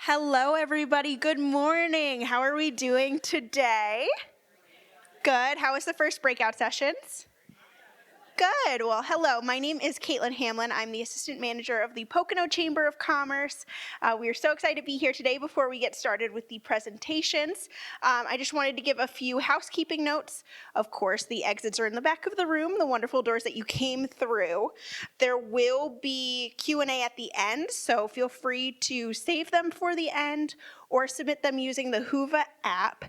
Hello, everybody. Good morning. How are we doing today? Good. How was the first breakout sessions? Good. Well, hello. My name is Caitlin Hamlin. I'm the Assistant Manager of the Pocono Chamber of Commerce. We are so excited to be here today. Before we get started with the presentations, I just wanted to give a few housekeeping notes. Of course, the exits are in the back of the room, the wonderful doors that you came through. There will be Q&A at the end, so feel free to save them for the end or submit them using the Whova app.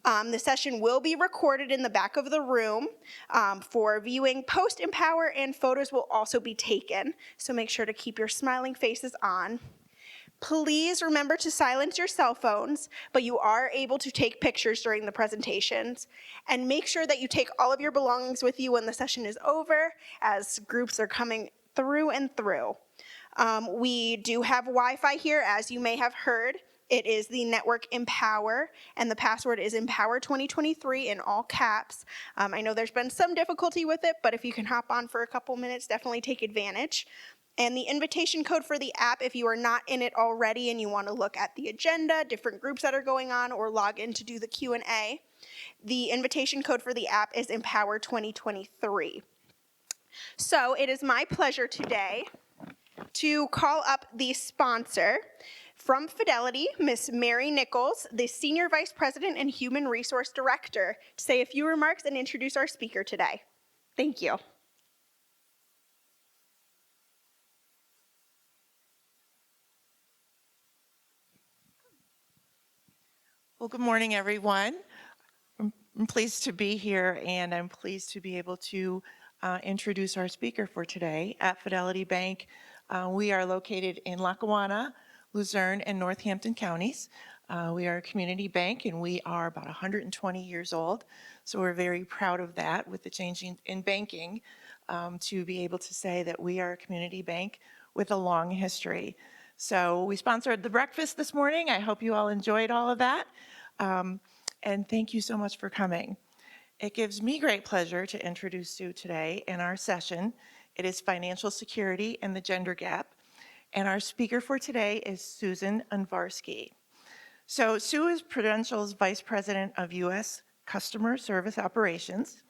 The session will be recorded in the back of the room for viewing post-Empower, and photos will also be taken. So make sure to keep your smiling faces on. Please remember to silence your cell phones, but you are able to take pictures during the presentations. And make sure that you take all of your belongings with you when the session is over, as groups are coming through and through. We do have Wi-Fi here, as you may have heard. It is the network Empower, and the password is Empower 2023 in all caps. I know there's been some difficulty with it, but if you can hop on for a couple minutes, definitely take advantage. And the invitation code for the app, if you are not in it already and you want to look at the agenda, different groups that are going on, or log in to do the Q&A, the invitation code for the app is Empower 2023. So it is my pleasure today to call up the sponsor. From Fidelity, Ms. Mary Nichols, the Senior Vice President and Human Resource Director, to say a few remarks and introduce our speaker today. Thank you. Well, good morning, everyone. I'm pleased to be here, and I'm pleased to be able to introduce our speaker for today. At Fidelity Bank, we are located in Lackawanna, Luzerne, and Northampton counties. We are a community bank, and we are about 120 years old, so we're very proud of that with the changing in banking to be able to say that we are a community bank with a long history. So we sponsored the breakfast this morning. I hope you all enjoyed all of that, and thank you so much for coming. It gives me great pleasure to introduce Sue today in our session. It is Financial Security and the Gender Gap. And our speaker for today is Susan Unvarsky. So Sue is Prudential's Vice President of U.S. Customer Service Operations.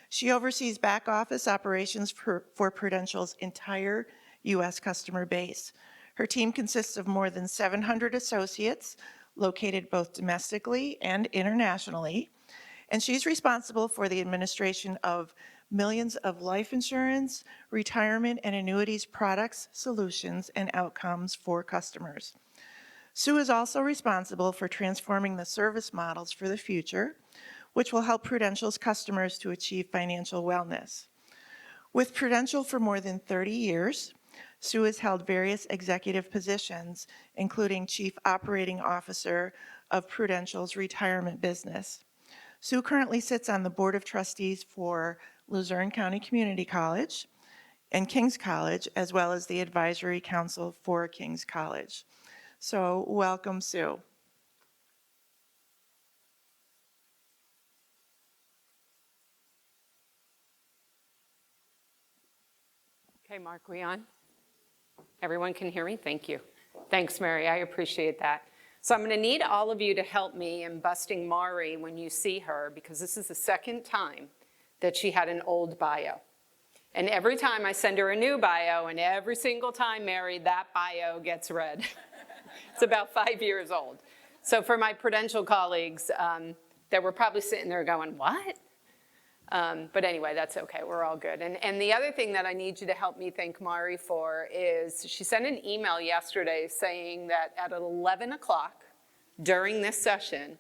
She oversees back office operations for Prudential's entire U.S. customer base. Her team consists of more than 700 associates located both domestically and internationally. And she's responsible for the administration of millions of life insurance, retirement, and annuities products, solutions, and outcomes for customers. Sue is also responsible for transforming the service models for the future, which will help Prudential's customers to achieve financial wellness. With Prudential for more than 30 years, Sue has held various executive positions, including Chief Operating Officer of Prudential's retirement business. Sue currently sits on the Board of Trustees for Luzerne County Community College and King's College, as well as the Advisory Council for King's College. So welcome, Sue. Okay, Mark, we on? Everyone can hear me? Thank you. Thanks, Mary. I appreciate that. So I'm going to need all of you to help me in busting Mari when you see her, because this is the second time that she had an old bio. And every time I send her a new bio, and every single time, Mary, that bio gets read. It's about 5 years old. So for my Prudential colleagues that were probably sitting there going, what? But anyway, that's okay. We're all good. And the other thing that I need you to help me thank Mari for is she sent an email yesterday saying that at 11 o'clock during this session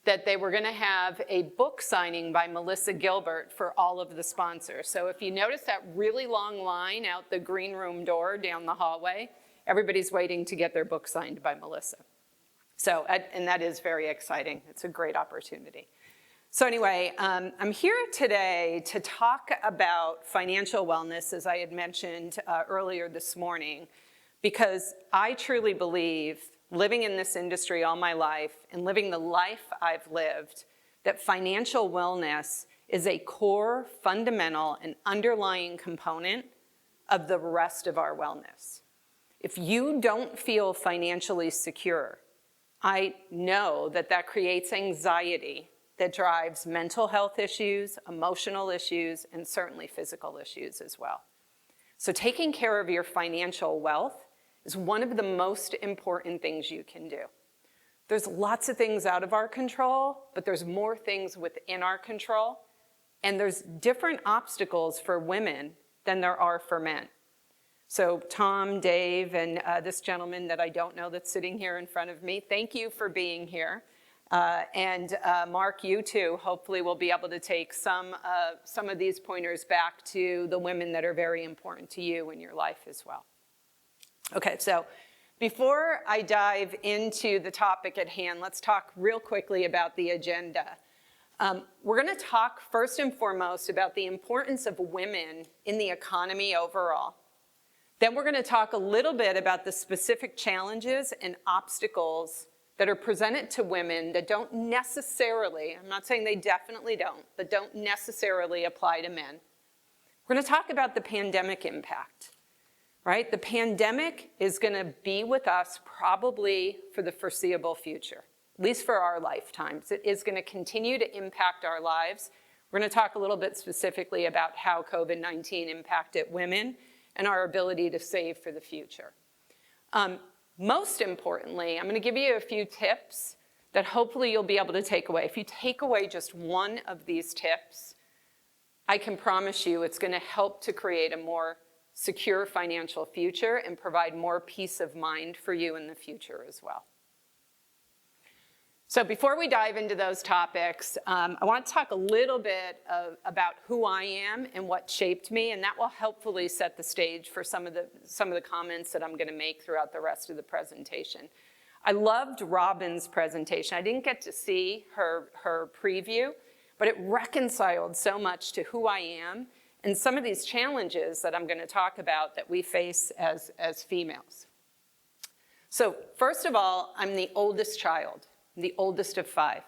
that they were going to have a book signing by Melissa Gilbert for all of the sponsors. So if you notice that really long line out the green room door down the hallway, everybody's waiting to get their book signed by Melissa. So, and that is very exciting. It's a great opportunity. So anyway, I'm here today to talk about financial wellness, as I had mentioned earlier this morning, because I truly believe, living in this industry all my life and living the life I've lived, that financial wellness is a core, fundamental, and underlying component of the rest of our wellness. If you don't feel financially secure, I know that that creates anxiety that drives mental health issues, emotional issues, and certainly physical issues as well. So taking care of your financial wealth is one of the most important things you can do. There's lots of things out of our control, but there's more things within our control. And there's different obstacles for women than there are for men. So Tom, Dave, and this gentleman that I don't know that's sitting here in front of me, thank you for being here. And Mark, you too, hopefully will be able to take some of these pointers back to the women that are very important to you in your life as well. Okay, so before I dive into the topic at hand, let's talk real quickly about the agenda. We're going to talk first and foremost about the importance of women in the economy overall. Then we're going to talk a little bit about the specific challenges and obstacles that are presented to women that don't necessarily, I'm not saying they definitely don't, but don't necessarily apply to men. We're going to talk about the pandemic impact, right? The pandemic is going to be with us probably for the foreseeable future, at least for our lifetimes. It is going to continue to impact our lives. We're going to talk a little bit specifically about how COVID-19 impacted women and our ability to save for the future. Most importantly, I'm going to give you a few tips that hopefully you'll be able to take away. If you take away just one of these tips, I can promise you it's going to help to create a more secure financial future and provide more peace of mind for you in the future as well. So before we dive into those topics, I want to talk a little bit about who I am and what shaped me, and that will helpfully set the stage for some of the comments that I'm going to make throughout the rest of the presentation. I loved Robin's presentation. I didn't get to see her preview, but it reconciled so much to who I am and some of these challenges that I'm going to talk about that we face as females. So first of all, I'm the oldest child. The oldest of 5.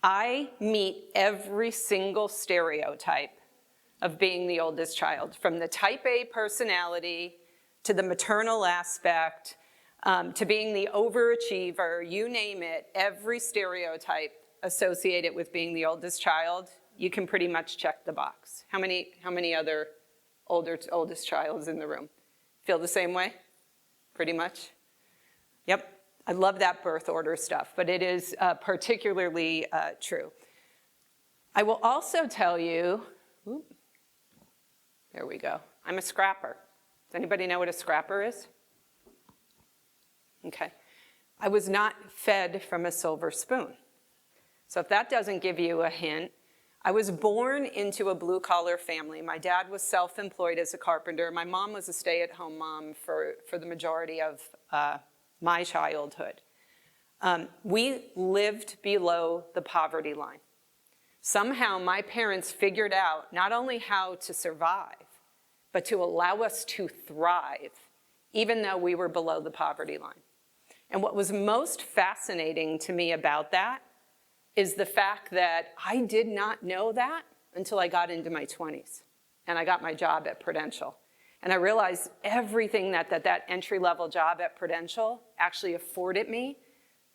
I meet every single stereotype of being the oldest child, from the type A personality to the maternal aspect, to being the overachiever, you name it, every stereotype associated with being the oldest child, you can pretty much check the box. How many other oldest childs in the room? Feel the same way? Pretty much? Yep. I love that birth order stuff, but it is particularly true. I will also tell you, there we go, I'm a scrapper. Does anybody know what a scrapper is? Okay. I was not fed from a silver spoon. So if that doesn't give you a hint, I was born into a blue-collar family. My dad was self-employed as a carpenter. My mom was a stay-at-home mom for the majority of my childhood. We lived below the poverty line. Somehow my parents figured out not only how to survive, but to allow us to thrive, even though we were below the poverty line. And what was most fascinating to me about that is the fact that I did not know that until I got into my 20s and I got my job at Prudential. And I realized everything that entry-level job at Prudential actually afforded me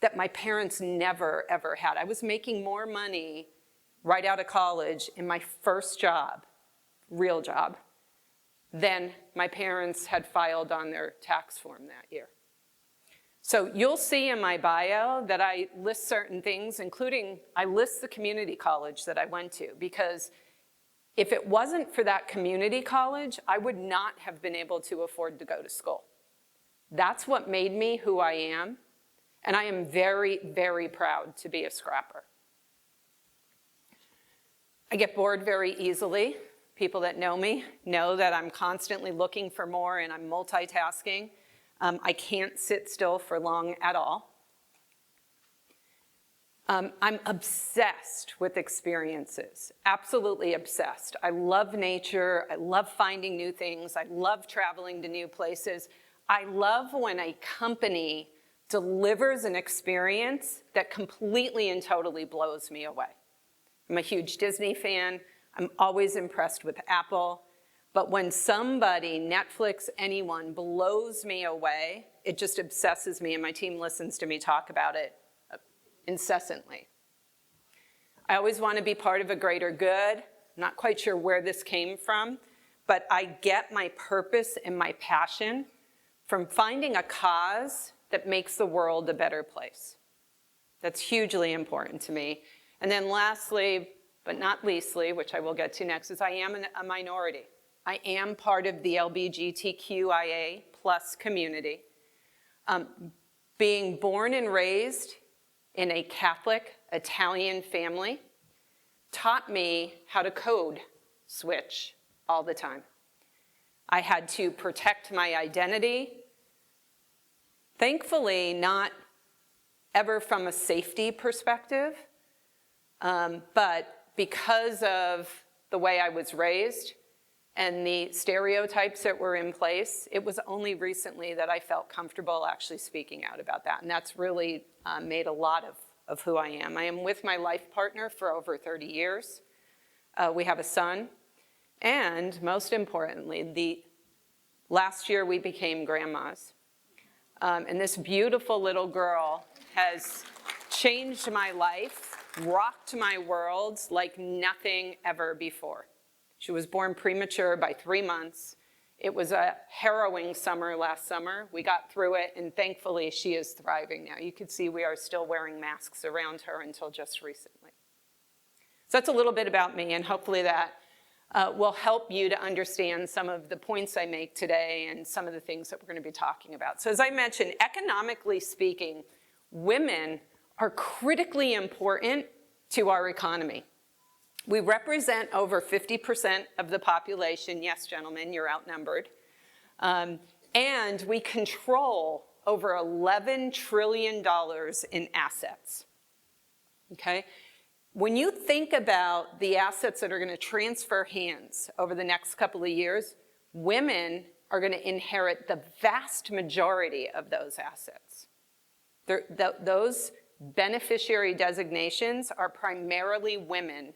that my parents never, ever had. I was making more money right out of college in my first job, real job, than my parents had filed on their tax form that year. So you'll see in my bio that I list certain things, including I list the community college that I went to, because if it wasn't for that community college, I would not have been able to afford to go to school. That's what made me who I am, and I am very, very proud to be a scrapper. I get bored very easily. People that know me know that I'm constantly looking for more and I'm multitasking. I can't sit still for long at all. I'm obsessed with experiences, absolutely obsessed. I love nature, I love finding new things, I love traveling to new places. I love when a company delivers an experience that completely and totally blows me away. I'm a huge Disney fan, I'm always impressed with Apple, but when somebody, Netflix, anyone, blows me away, it just obsesses me, and my team listens to me talk about it incessantly. I always want to be part of a greater good. I'm not quite sure where this came from, but I get my purpose and my passion from finding a cause that makes the world a better place. That's hugely important to me. And then lastly, but not leastly, which I will get to next, is I am a minority. I am part of the LGBTQIA+ community. Being born and raised in a Catholic Italian family taught me how to code switch all the time. I had to protect my identity. Thankfully, not ever from a safety perspective, but because of the way I was raised and the stereotypes that were in place, it was only recently that I felt comfortable actually speaking out about that. And that's really made a lot of who I am. I am with my life partner for over 30 years. We have a son. And most importantly, last year we became grandmas. And this beautiful little girl has changed my life, rocked my world like nothing ever before. She was born premature by 3 months. It was a harrowing summer last summer. We got through it, and thankfully she is thriving now. You can see we are still wearing masks around her until just recently. So that's a little bit about me, and hopefully that will help you to understand some of the points I make today and some of the things that we're going to be talking about. So as I mentioned, economically speaking, women are critically important to our economy. We represent over 50% of the population. Yes, gentlemen, you're outnumbered. And we control over $11 trillion in assets, okay? When you think about the assets that are going to transfer hands over the next couple of years, women are going to inherit the vast majority of those assets. Those beneficiary designations are primarily women,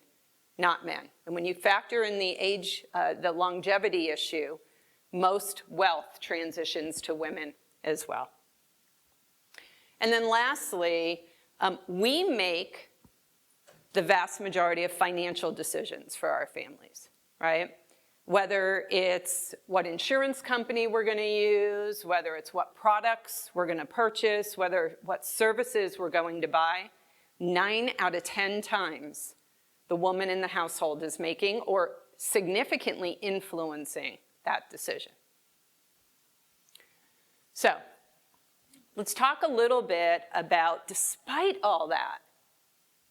not men. And when you factor in the age, the longevity issue, most wealth transitions to women as well. And then lastly, we make the vast majority of financial decisions for our families, right? Whether it's what insurance company we're going to use, whether it's what products we're going to purchase, whether what services we're going to buy, 9 out of 10 times the woman in the household is making or significantly influencing that decision. So let's talk a little bit about, despite all that,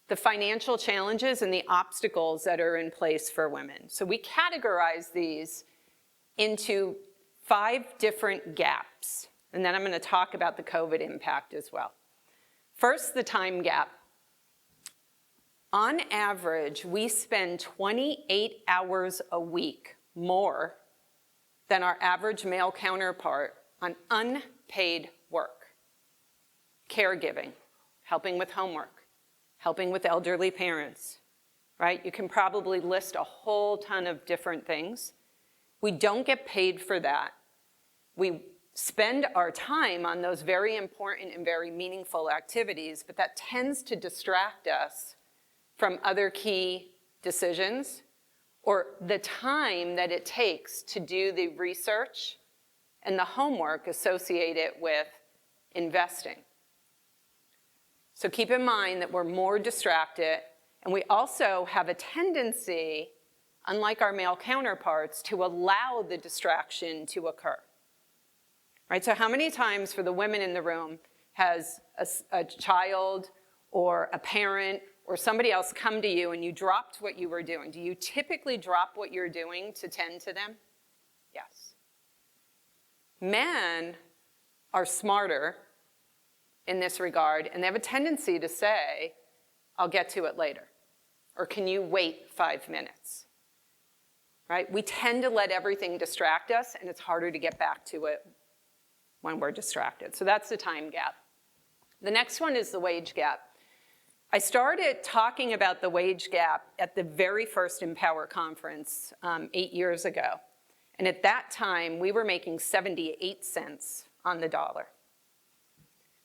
the financial challenges and the obstacles that are in place for women. So we categorize these into 5 different gaps, and then I'm going to talk about the COVID impact as well. First, the time gap. On average, we spend 28 hours a week more than our average male counterpart on unpaid work, caregiving, helping with homework, helping with elderly parents, right? You can probably list a whole ton of different things. We don't get paid for that. We spend our time on those very important and very meaningful activities, but that tends to distract us from other key decisions or the time that it takes to do the research and the homework associated with investing. So keep in mind that we're more distracted, and we also have a tendency, unlike our male counterparts, to allow the distraction to occur. Right? So how many times for the women in the room has a child or a parent or somebody else come to you and you dropped what you were doing? Do you typically drop what you're doing to tend to them? Yes. Men are smarter in this regard, and they have a tendency to say, I'll get to it later, or can you wait 5 minutes, right? We tend to let everything distract us, and it's harder to get back to it when we're distracted. So that's the time gap. The next one is the wage gap. I started talking about the wage gap at the very first Empower conference 8 years ago, and at that time, we were making 78 cents on the dollar.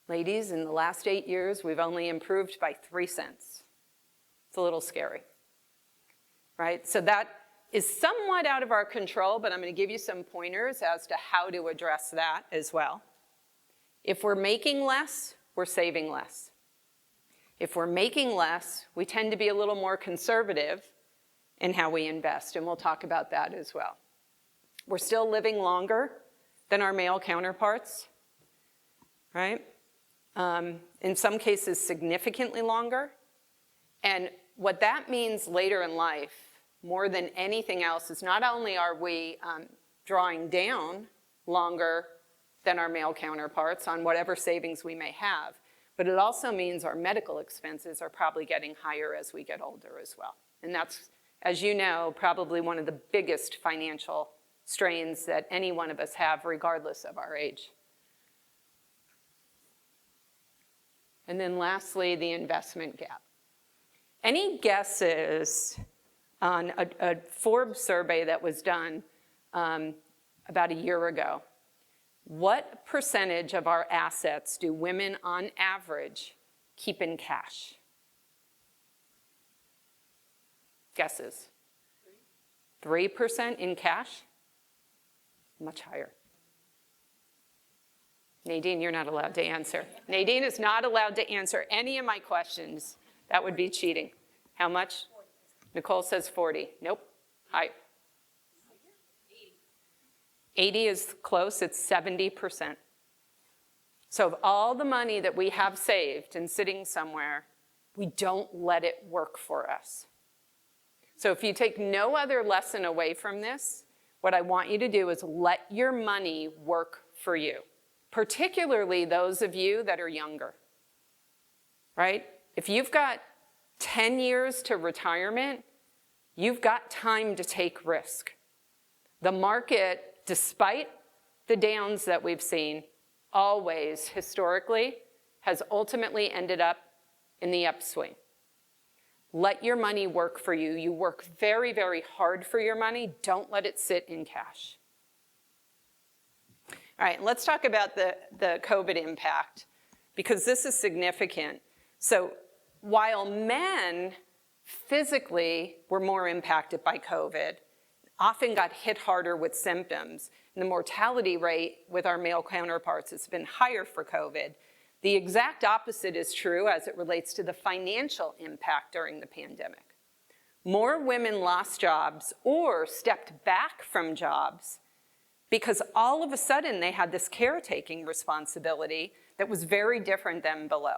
Ladies, in the last 8 years, we've only improved by 3 cents. It's a little scary, right? So that is somewhat out of our control, but I'm going to give you some pointers as to how to address that as well. If we're making less, we're saving less. If we're making less, we tend to be a little more conservative in how we invest, and we'll talk about that as well. We're still living longer than our male counterparts, right? In some cases, significantly longer. And what that means later in life, more than anything else, is not only are we drawing down longer than our male counterparts on whatever savings we may have, but it also means our medical expenses are probably getting higher as we get older as well. And that's, as you know, probably one of the biggest financial strains that any one of us have, regardless of our age. And then lastly, the investment gap. Any guesses on a Forbes survey that was done about a year ago? What percentage of our assets do women on average keep in cash? Guesses? 3% in cash? Much higher. Nadine, you're not allowed to answer. Nadine is not allowed to answer any of my questions. That would be cheating. How much? Nicole says 40. Nope. Hi. 80 is close. It's 70%. So of all the money that we have saved and sitting somewhere, we don't let it work for us. So if you take no other lesson away from this, what I want you to do is let your money work for you, particularly those of you that are younger, right? If you've got 10 years to retirement, you've got time to take risk. The market, despite the downs that we've seen, always, historically, has ultimately ended up in the upswing. Let your money work for you. You work very, very hard for your money. Don't let it sit in cash. All right, let's talk about the COVID impact, because this is significant. So while men physically were more impacted by COVID, often got hit harder with symptoms, and the mortality rate with our male counterparts has been higher for COVID, the exact opposite is true as it relates to the financial impact during the pandemic. More women lost jobs or stepped back from jobs because all of a sudden they had this caretaking responsibility that was very different than below.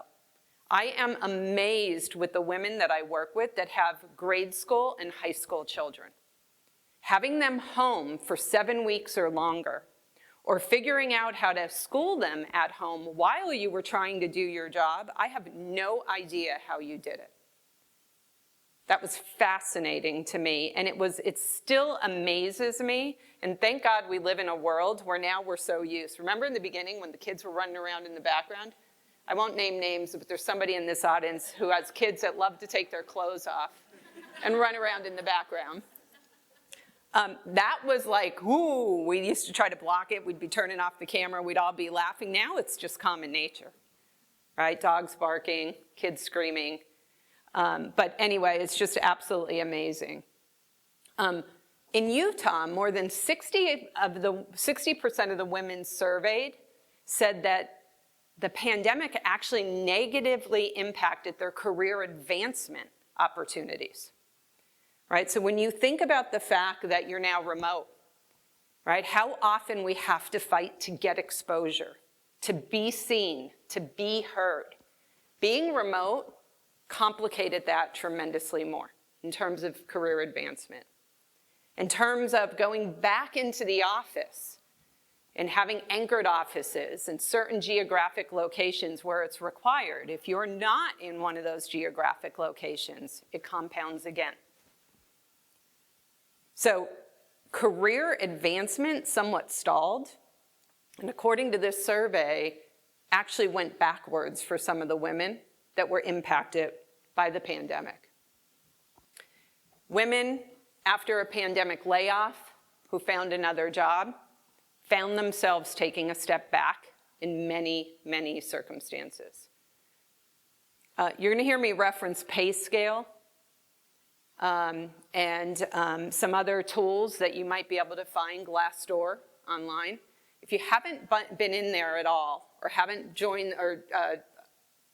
I am amazed with the women that I work with that have grade school and high school children. Having them home for 7 weeks or longer, or figuring out how to school them at home while you were trying to do your job, I have no idea how you did it. That was fascinating to me, and it still amazes me, and thank God we live in a world where now we're so used. Remember in the beginning when the kids were running around in the background? I won't name names, but there's somebody in this audience who has kids that love to take their clothes off and run around in the background. That was like, ooh, we used to try to block it. We'd be turning off the camera. We'd all be laughing. Now it's just common nature, right? Dogs barking, kids screaming. But anyway, it's just absolutely amazing. In Utah, more than 60% of the women surveyed said that the pandemic actually negatively impacted their career advancement opportunities. Right, so when you think about the fact that you're now remote, right, how often we have to fight to get exposure, to be seen, to be heard. Being remote complicated that tremendously more in terms of career advancement. In terms of going back into the office and having anchored offices in certain geographic locations where it's required. If you're not in one of those geographic locations, it compounds again. So career advancement somewhat stalled, and according to this survey, actually went backwards for some of the women that were impacted by the pandemic. Women, after a pandemic layoff, who found another job, found themselves taking a step back in many, many circumstances. You're going to hear me reference pay scale and some other tools that you might be able to find, Glassdoor online. If you haven't been in there at all or haven't joined or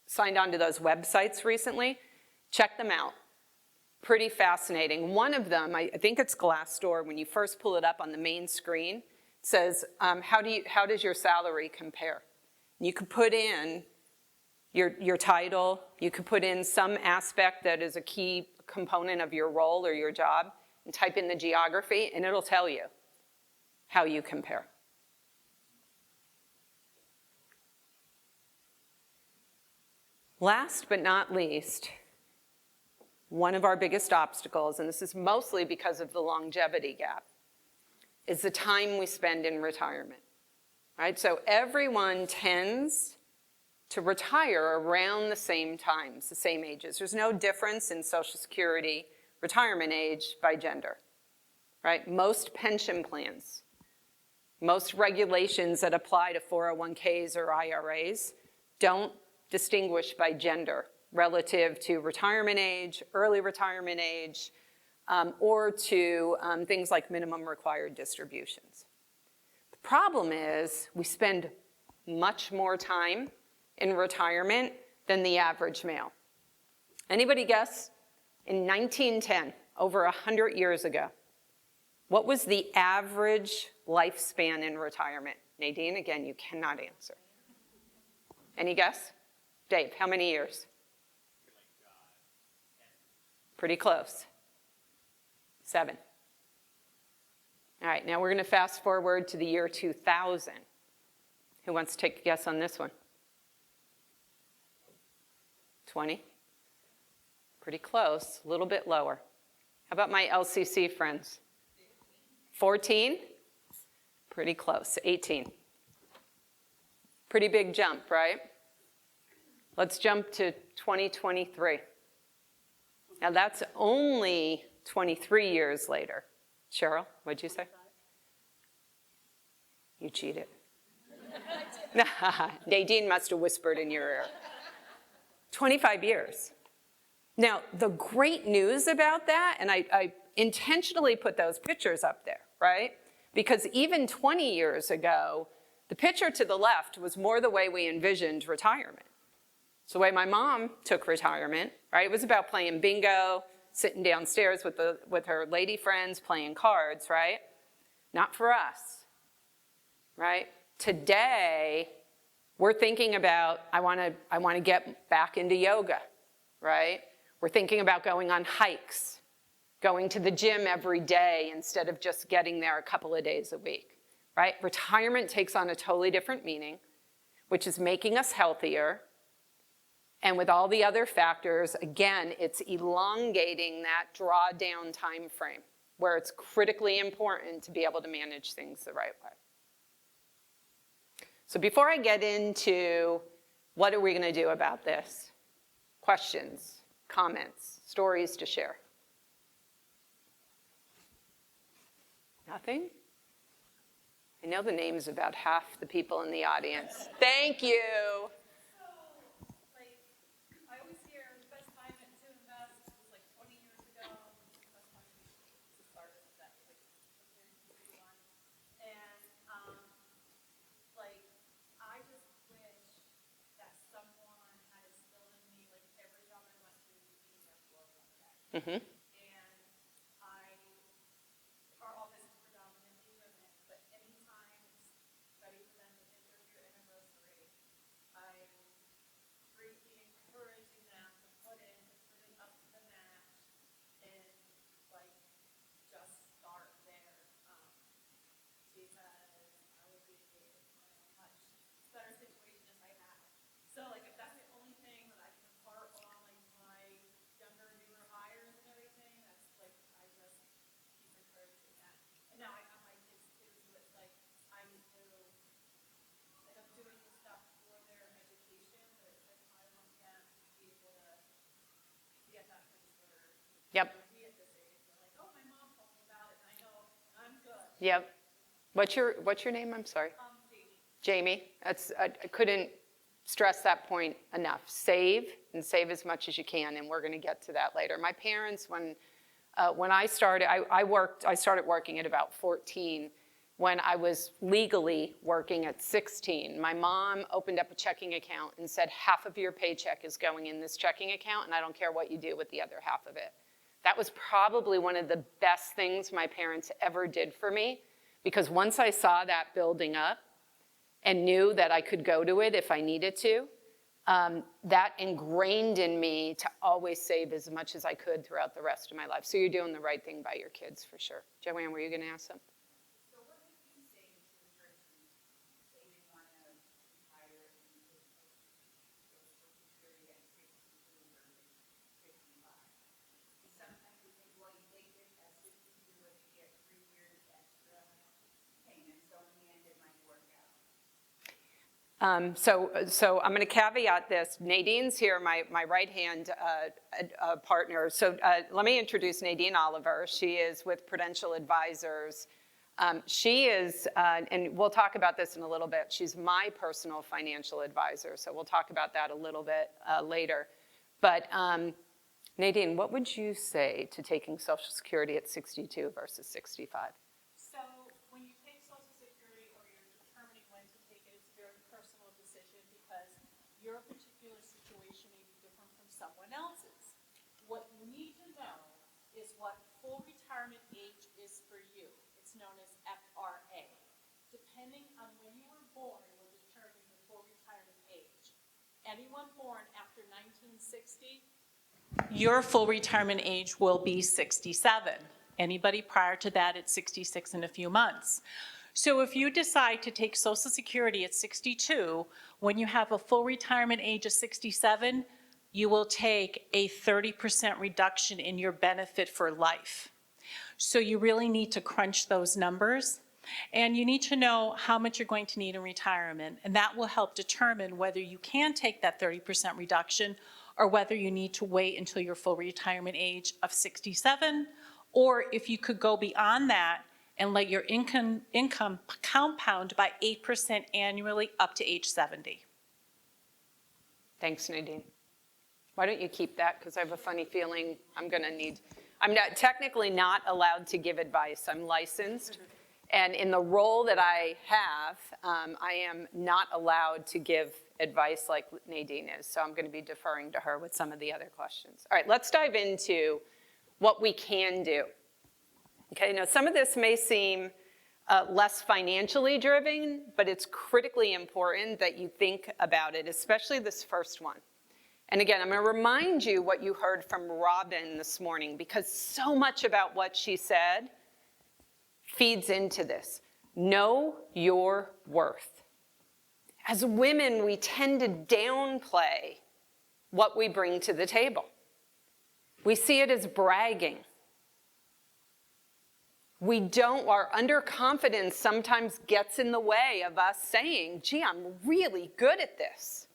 signed on to those websites recently, check them out. Pretty fascinating. One of them, I think it's Glassdoor, when you first pull it up on the main screen, it says, how does your salary compare? You could put in your title, you could put in some aspect that is a key component of your role or your job, and type in the geography, and it'll tell you how you compare. Last but not least, one of our biggest obstacles, and this is mostly because of the longevity gap, is the time we spend in retirement, right? So everyone tends to retire around the same times, the same ages. There's no difference in Social Security retirement age by gender, right? Most pension plans, most regulations that apply to 401ks or IRAs don't distinguish by gender relative to retirement age, early retirement age, or to things like minimum required distributions. The problem is we spend much more time in retirement than the average male. Anybody guess? In 1910, over 100 years ago, what was the average lifespan in retirement? Nadine, again, you cannot answer. Any guess? Dave, how many years? Pretty close. 7. All right, now we're going to fast forward to the year 2000. Who wants to take a guess on this one? 20. Pretty close, a little bit lower. How about my LCC friends? 14? Pretty close, 18. Pretty big jump, right? Let's jump to 2023. Now that's only 23 years later. Cheryl, what'd you say? You cheated. Nadine must have whispered in your ear. 25 years. Now, the great news about that, and I intentionally put those pictures up there, right? Because even 20 years ago, the picture to the left was more the way we envisioned retirement. It's the way my mom took retirement, right? It was about playing bingo, sitting downstairs with her lady friends, playing cards, right? Not for us, right? Today, we're thinking about, I want to get back into yoga, right? We're thinking about going on hikes, going to the gym every day instead of just getting there a couple of days a week, right? Retirement takes on a totally different meaning, which is making us healthier. And with all the other factors, again, it's elongating that drawdown time frame where it's critically important to be able to manage things the right way. So before I get into what are we going to do about this, questions, comments, stories to share? Nothing? I know the names of about half the people in the audience. Thank you. Mm-hmm. And our office is predominantly women, but anytime it's ready for them to enter your anniversary, I'm greatly encouraging them to put it up to the match and just start there. Because I would be in a much better situation if I had. So if that's the only thing that I can impart on my younger, newer hires and everything, that's I just keep encouraging that. And now I have my kids too, so it's I need to I'm doing stuff for their education, but I want them to be able to be at that place where Yep. we at this age are oh, my mom told me about it, and I know I'm good. Yep. What's your name? I'm sorry. Jamie, I couldn't stress that point enough. Save and save as much as you can, and we're going to get to that later. My parents, when I started, I started working at about 14. When I was legally working at 16, my mom opened up a checking account and said, half of your paycheck is going in this checking account, and I don't care what you do with the other half of it. That was probably one of the best things my parents ever did for me, because once I saw that building up and knew that I could go to it if I needed to, that ingrained in me to always save as much as I could throughout the rest of my life. So you're doing the right thing by your kids, for sure. Joanne, were you going to ask something? So what would you say to the person say they want to retire and take Social Security at 62 versus 65? Sometimes you think, well, you take it at 62 and you get 3 years extra payment, so in the end it might work out. So I'm going to caveat this. Nadine's here, my right-hand partner. So let me introduce Nadine Oliver. She is with Prudential Advisors. She is, and we'll talk about this in a little bit, she's my personal financial advisor. So we'll talk about that a little bit later. But Nadine, what would you say to taking Social Security at 62 versus 65? So when you take Social Security or you're determining when to take it, it's a very personal decision because your particular situation may be different from someone else's. What you need to know is what full retirement age is for you. It's known as FRA. Depending on when you were born will determine the full retirement age. Anyone born after 1960, your full retirement age will be 67. Anybody prior to that, it's 66 in a few months. So if you decide to take Social Security at 62, when you have a full retirement age of 67, you will take a 30% reduction in your benefit for life. So you really need to crunch those numbers. And you need to know how much you're going to need in retirement. And that will help determine whether you can take that 30% reduction or whether you need to wait until your full retirement age of 67, or if you could go beyond that and let your income compound by 8% annually up to age 70. Thanks, Nadine. Why don't you keep that? Because I have a funny feeling I'm technically not allowed to give advice. I'm licensed. And in the role that I have, I am not allowed to give advice like Nadine is. So I'm going to be deferring to her with some of the other questions. All right, let's dive into what we can do. Okay, now some of this may seem less financially driven, but it's critically important that you think about it, especially this first one. And again, I'm going to remind you what you heard from Robin this morning, because so much about what she said feeds into this. Know your worth. As women, we tend to downplay what we bring to the table. We see it as bragging. Our underconfidence sometimes gets in the way of us saying, gee, I'm really good at this.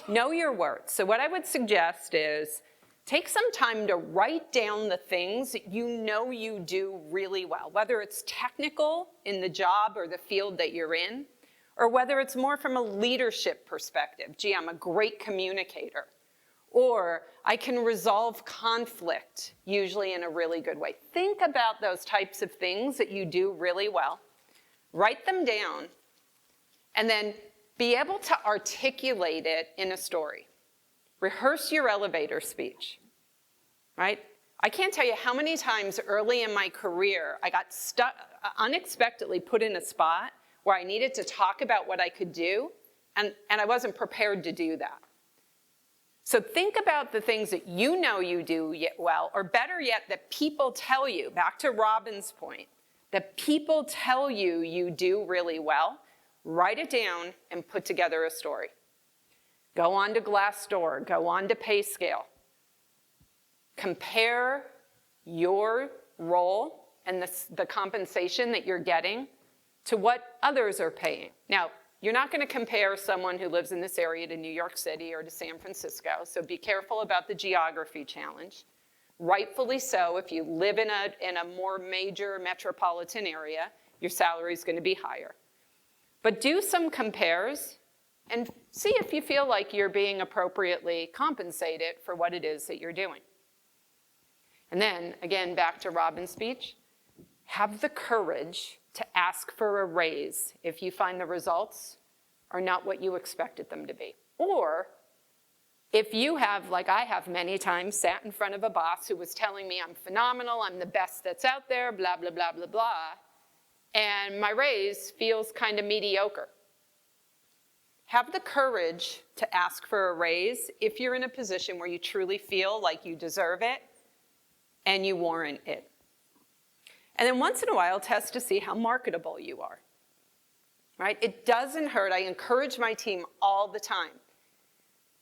Know your worth. So what I would suggest is take some time to write down the things that you know you do really well, whether it's technical in the job or the field that you're in, or whether it's more from a leadership perspective. Gee, I'm a great communicator. Or I can resolve conflict, usually in a really good way. Think about those types of things that you do really well. Write them down, and then be able to articulate it in a story. Rehearse your elevator speech, right? I can't tell you how many times early in my career I got stuck, unexpectedly put in a spot where I needed to talk about what I could do, and I wasn't prepared to do that. So think about the things that you know you do well, or better yet, that people tell you, back to Robin's point, that people tell you you do really well. Write it down and put together a story. Go on to Glassdoor, go on to PayScale. Compare your role and the compensation that you're getting to what others are paying. Now, you're not going to compare someone who lives in this area to New York City or to San Francisco, so be careful about the geography challenge. Rightfully so, if you live in a more major metropolitan area, your salary is going to be higher. But do some compares and see if you feel like you're being appropriately compensated for what it is that you're doing. And then, again, back to Robin's speech, have the courage to ask for a raise if you find the results are not what you expected them to be. Or if you have, like I have many times, sat in front of a boss who was telling me I'm phenomenal, I'm the best that's out there, blah, blah, blah, blah, blah, and my raise feels kind of mediocre. Have the courage to ask for a raise if you're in a position where you truly feel like you deserve it and you warrant it. And then once in a while, test to see how marketable you are, right? It doesn't hurt. I encourage my team all the time.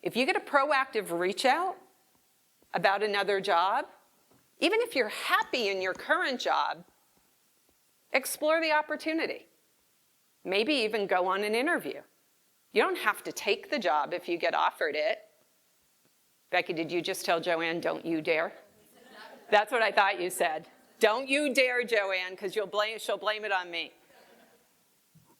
If you get a proactive reach out about another job, even if you're happy in your current job, explore the opportunity. Maybe even go on an interview. You don't have to take the job if you get offered it. Becky, did you just tell Joanne, don't you dare? That's what I thought you said. Don't you dare, Joanne, because she'll blame it on me.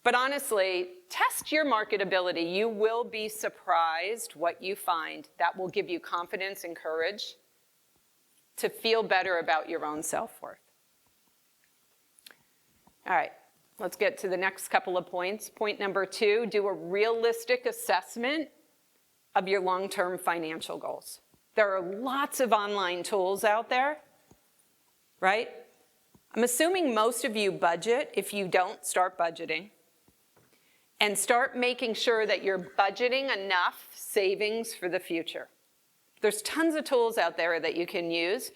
But honestly, test your marketability. You will be surprised what you find. That will give you confidence and courage to feel better about your own self-worth. All right, let's get to the next couple of points. Point number 2, do a realistic assessment of your long-term financial goals. There are lots of online tools out there, right? I'm assuming most of you budget. If you don't, start budgeting. And start making sure that you're budgeting enough savings for the future. There's tons of tools out there that you can use.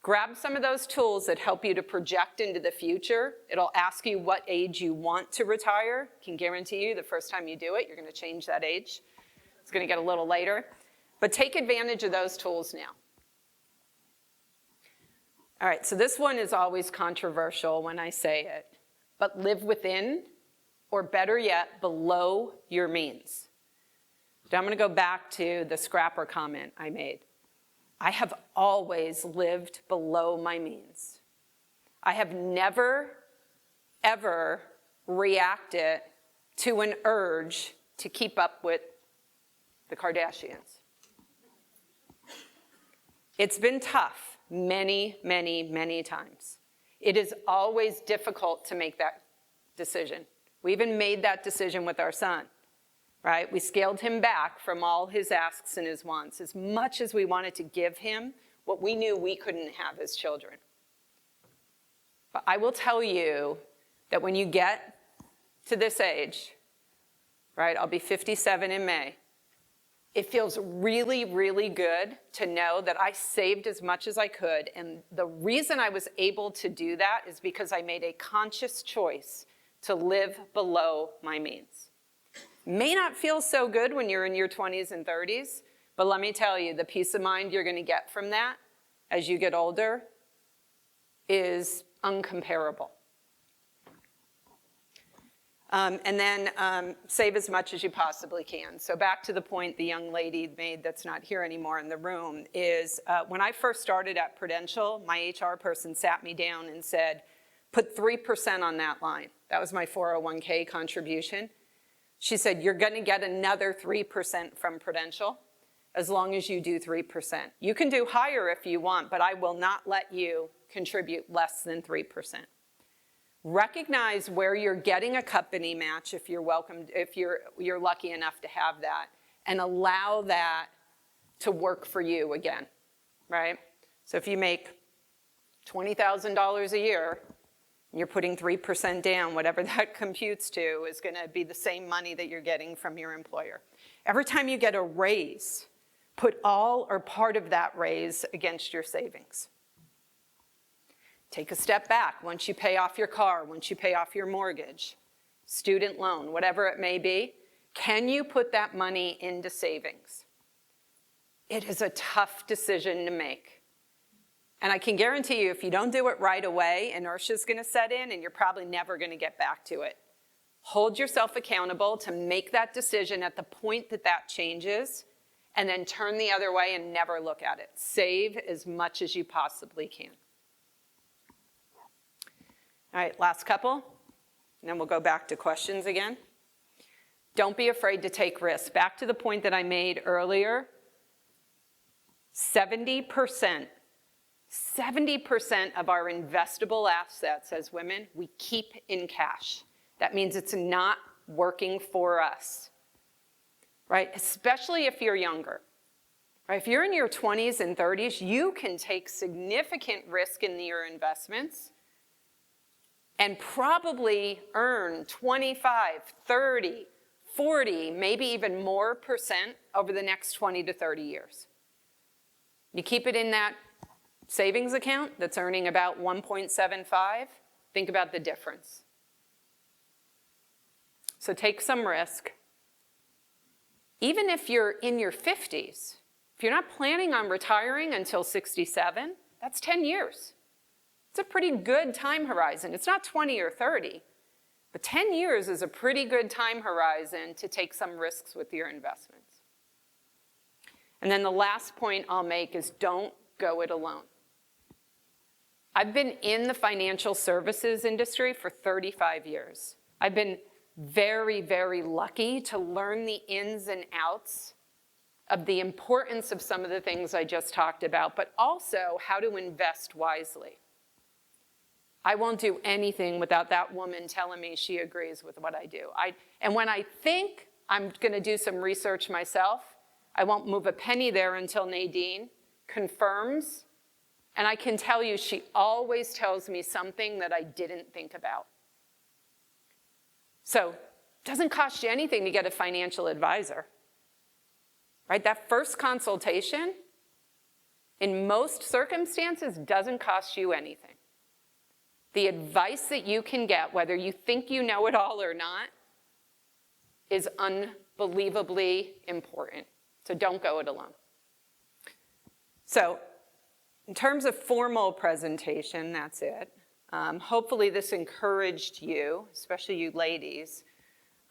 Grab some of those tools that help you to project into the future. It'll ask you what age you want to retire. I can guarantee you the first time you do it, you're going to change that age. It's going to get a little later. But take advantage of those tools now. All right, so this one is always controversial when I say it, but live within, or better yet, below your means. So I'm going to go back to the scrapper comment I made. I have always lived below my means. I have never, ever reacted to an urge to keep up with the Kardashians. It's been tough many, many, many times. It is always difficult to make that decision. We even made that decision with our son, right? We scaled him back from all his asks and his wants as much as we wanted to give him what we knew we couldn't have as children. But I will tell you that when you get to this age, right, I'll be 57 in May, it feels really, really good to know that I saved as much as I could. And the reason I was able to do that is because I made a conscious choice to live below my means. May not feel so good when you're in your 20s and 30s, but let me tell you, the peace of mind you're going to get from that as you get older is uncomparable. And then save as much as you possibly can. So back to the point the young lady made that's not here anymore in the room is when I first started at Prudential, my HR person sat me down and said, put 3% on that line. That was my 401k contribution. She said, you're going to get another 3% from Prudential as long as you do 3%. You can do higher if you want, but I will not let you contribute less than 3%. Recognize where you're getting a company match if you're you're lucky enough to have that, and allow that to work for you again, right? So if you make $20,000 a year, and you're putting 3% down, whatever that computes to is going to be the same money that you're getting from your employer. Every time you get a raise, put all or part of that raise against your savings. Take a step back once you pay off your car, once you pay off your mortgage, student loan, whatever it may be. Can you put that money into savings? It is a tough decision to make. And I can guarantee you if you don't do it right away, inertia's going to set in and you're probably never going to get back to it. Hold yourself accountable to make that decision at the point that that changes, and then turn the other way and never look at it. Save as much as you possibly can. All right, last couple, and then we'll go back to questions again. Don't be afraid to take risks. Back to the point that I made earlier, 70% of our investable assets as women, we keep in cash. That means it's not working for us, right? Especially if you're younger. Right? If you're in your 20s and 30s, you can take significant risk in your investments and probably earn 25, 30, 40, maybe even more percent over the next 20 to 30 years. You keep it in that savings account that's earning about 1.75, think about the difference. So take some risk. Even if you're in your 50s, if you're not planning on retiring until 67, that's 10 years. It's a pretty good time horizon. It's not 20 or 30, but 10 years is a pretty good time horizon to take some risks with your investments. And then the last point I'll make is don't go it alone. I've been in the financial services industry for 35 years. I've been very, very lucky to learn the ins and outs of the importance of some of the things I just talked about, but also how to invest wisely. I won't do anything without that woman telling me she agrees with what I do. And when I think I'm going to do some research myself, I won't move a penny there until Nadine confirms. And I can tell you, she always tells me something that I didn't think about. So it doesn't cost you anything to get a financial advisor. Right? That first consultation, in most circumstances, doesn't cost you anything. The advice that you can get, whether you think you know it all or not, is unbelievably important. So don't go it alone. So in terms of formal presentation, that's it. Hopefully this encouraged you, especially you ladies,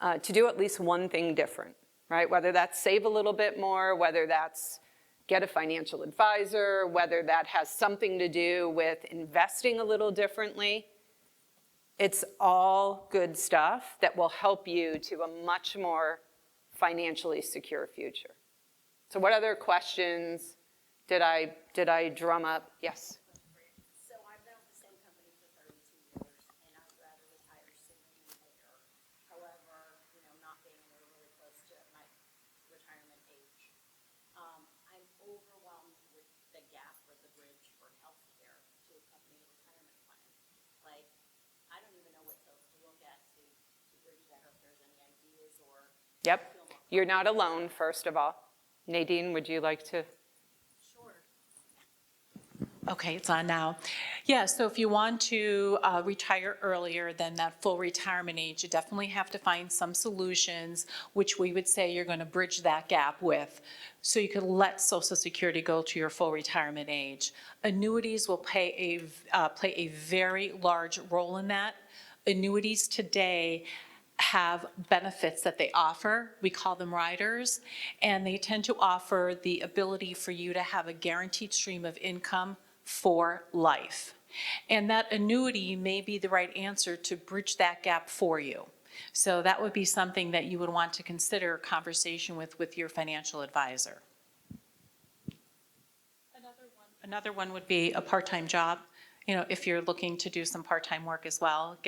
to do at least one thing different, right? Whether that's save a little bit more, whether that's get a financial advisor, whether that has something to do with investing a little differently. It's all good stuff that will help you to a much more financially secure future. So what other questions did I drum up? Yes? So I've been with the same company for 32 years, and I'd rather retire sooner than later. However, not being anywhere really close to my retirement age. I'm overwhelmed with the gap or the bridge for healthcare to accompany a retirement plan. Like, I don't even know what to look at to bridge that, or if there's any ideas or. Yep. You're not alone, first of all. Nadine, would you like to? Okay, it's on now. Yeah, so if you want to retire earlier than that full retirement age, you definitely have to find some solutions, which we would say you're going to bridge that gap with. So you could let Social Security go to your full retirement age. Annuities will play a very large role in that. Annuities today have benefits that they offer. We call them riders, and they tend to offer the ability for you to have a guaranteed stream of income for life. And that annuity may be the right answer to bridge that gap for you. So that would be something that you would want to consider a conversation with your financial advisor. Another one would be a part-time job. If you're looking to do some part-time work as well.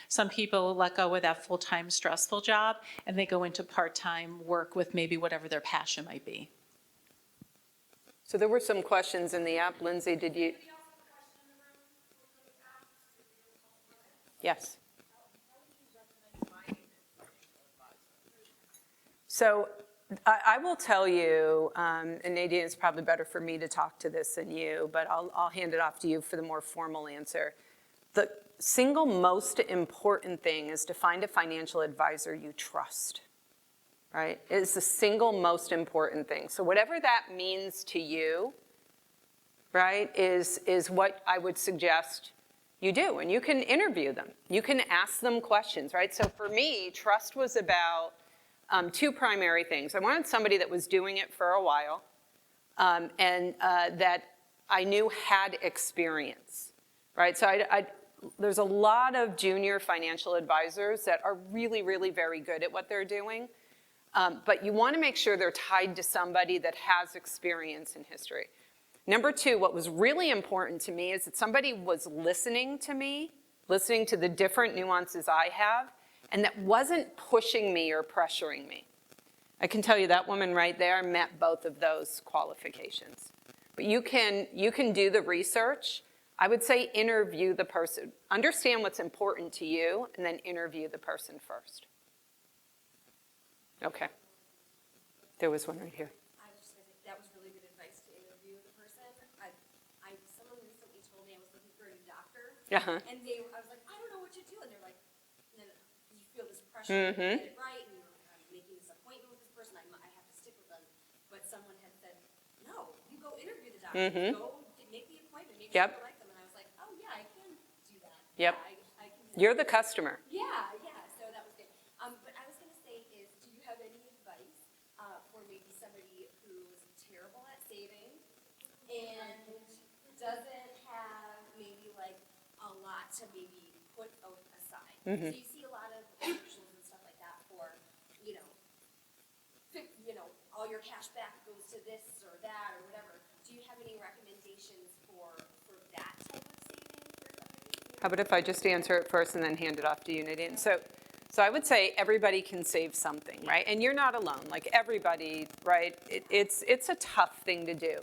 Some people let go of that full-time stressful job and they go into part-time work with maybe whatever their passion might be. So there were some questions in the app. Lindsay, did you? Yes. So I will tell you, and Nadine, it's probably better for me to talk to this than you, but I'll hand it off to you for the more formal answer. The single most important thing is to find a financial advisor you trust, right? It is the single most important thing. So whatever that means to you, right, is what I would suggest you do. And you can interview them. You can ask them questions, right? So for me, trust was about two primary things. I wanted somebody that was doing it for a while and that I knew had experience, right? So there's a lot of junior financial advisors that are really, really very good at what they're doing. But you want to make sure they're tied to somebody that has experience in history. Number two, what was really important to me is that somebody was listening to me, listening to the different nuances I have, and that wasn't pushing me or pressuring me. I can tell you that woman right there met both of those qualifications. But you can do the research. I would say interview the person. Understand what's important to you, and then interview the person first. Okay. There was one right here. I was just gonna say, that was really good advice to interview the person. Someone recently told me I was looking for a new doctor. Uh-huh. And I was like, I don't know what to do. And they're like, no, you feel this pressure to get it right, and I'm making this appointment with this person, I have to stick with them. But someone had said, no, you go interview the doctor. Go make the appointment, make sure you like them. And I was like, oh yeah, I can do that. Yep. Yeah, I can do that. You're the customer. Yeah, so that was good. But I was gonna say is, do you have any advice for maybe somebody who's terrible at saving and doesn't have maybe like a lot to maybe put aside? So you see a lot of commercials and stuff like that for, all your cash back goes to this or that or whatever. Do you have any recommendations for that type of saving for somebody? How about if I just answer it first and then hand it off to you, Nadine? So I would say everybody can save something, right? And you're not alone. Like everybody, right? It's a tough thing to do.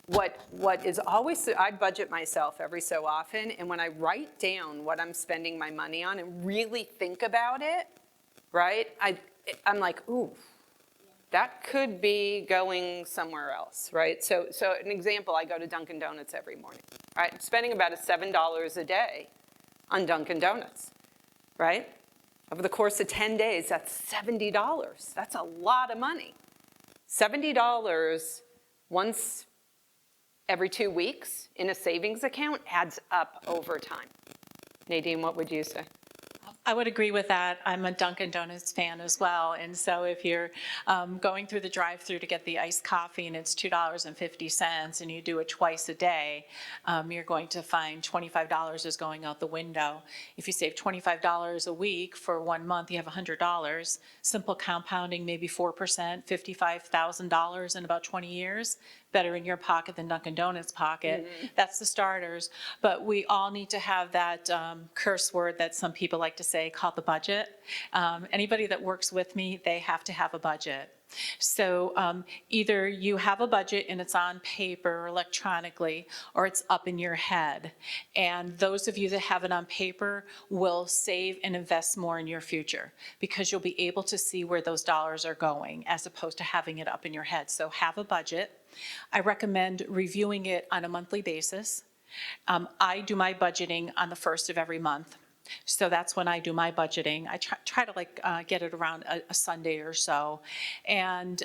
What is always, I budget myself every so often, and when I write down what I'm spending my money on and really think about it, right? I'm like, ooh, that could be going somewhere else, right? So an example, I go to Dunkin' Donuts every morning, right? I'm spending about $7 a day on Dunkin' Donuts, right? Over the course of 10 days, that's $70. That's a lot of money. $70 once every 2 weeks in a savings account adds up over time. Nadine, what would you say? I would agree with that. I'm a Dunkin' Donuts fan as well. And so if you're going through the drive-through to get the iced coffee and it's $2.50 and you do it twice a day, you're going to find $25 is going out the window. If you save $25 a week for 1 month, you have $100. Simple compounding, maybe 4%, $55,000 in about 20 years. Better in your pocket than Dunkin' Donuts' pocket. That's the starters. But we all need to have that curse word that some people like to say called the budget. Anybody that works with me, they have to have a budget. So either you have a budget and it's on paper or electronically, or it's up in your head. And those of you that have it on paper will save and invest more in your future because you'll be able to see where those dollars are going as opposed to having it up in your head. So have a budget. I recommend reviewing it on a monthly basis. I do my budgeting on the first of every month. So that's when I do my budgeting. I try to get it around a Sunday or so. And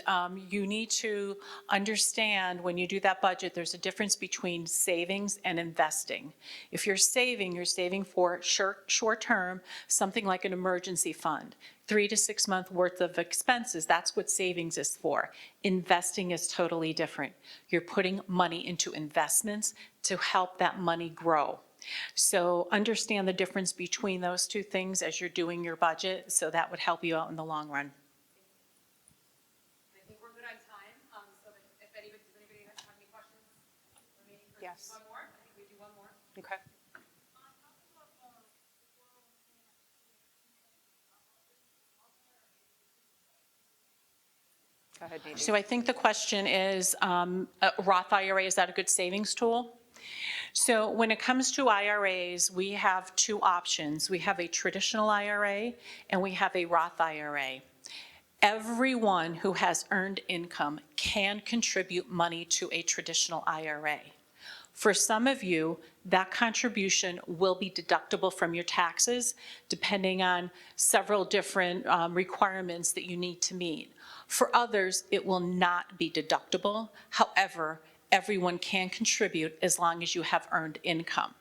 you need to understand when you do that budget, there's a difference between savings and investing. If you're saving for short term, something like an emergency fund. 3 to 6 month worth of expenses, that's what savings is for. Investing is totally different. You're putting money into investments to help that money grow. So understand the difference between those two things as you're doing your budget, so that would help you out in the long run. I think we're good on time, so if anybody, does anybody have any questions remaining for Yes. one more? I think we do one more. Okay. Go ahead, Nadine. So I think the question is, Roth IRA, is that a good savings tool? So when it comes to IRAs, we have two options. We have a traditional IRA and we have a Roth IRA. Everyone who has earned income can contribute money to a traditional IRA. For some of you, that contribution will be deductible from your taxes, depending on several different requirements that you need to meet. For others, it will not be deductible. However, everyone can contribute as long as you have earned income.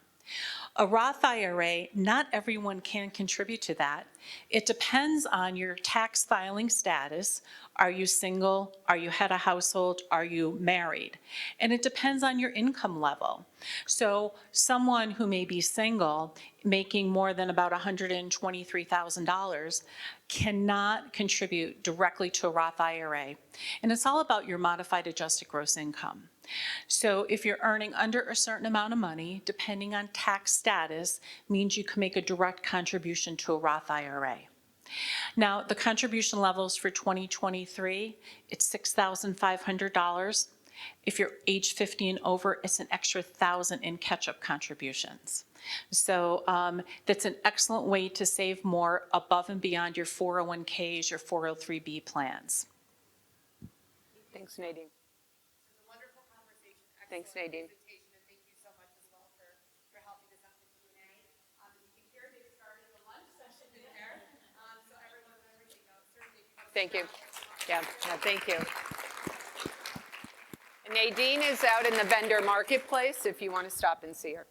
A Roth IRA, not everyone can contribute to that. It depends on your tax filing status. Are you single? Are you head of household? Are you married? And it depends on your income level. So someone who may be single, making more than about $123,000, cannot contribute directly to a Roth IRA. And it's all about your modified adjusted gross income. So if you're earning under a certain amount of money, depending on tax status, means you can make a direct contribution to a Roth IRA. Now, the contribution levels for 2023, it's $6,500. If you're age 50 and over, it's an extra $1,000 in catch-up contributions. So that's an excellent way to save more above and beyond your 401ks, your 403b plans. Thanks, Nadine. Wonderful conversation. Thanks, Excellent Nadine. presentation, and thank you so much as well for helping us out with Q&A. As you can hear, they started the lunch session there, so everyone, whenever you go, certainly. Thank you. Yeah, thank you. Nadine is out in the vendor marketplace if you want to stop and see her.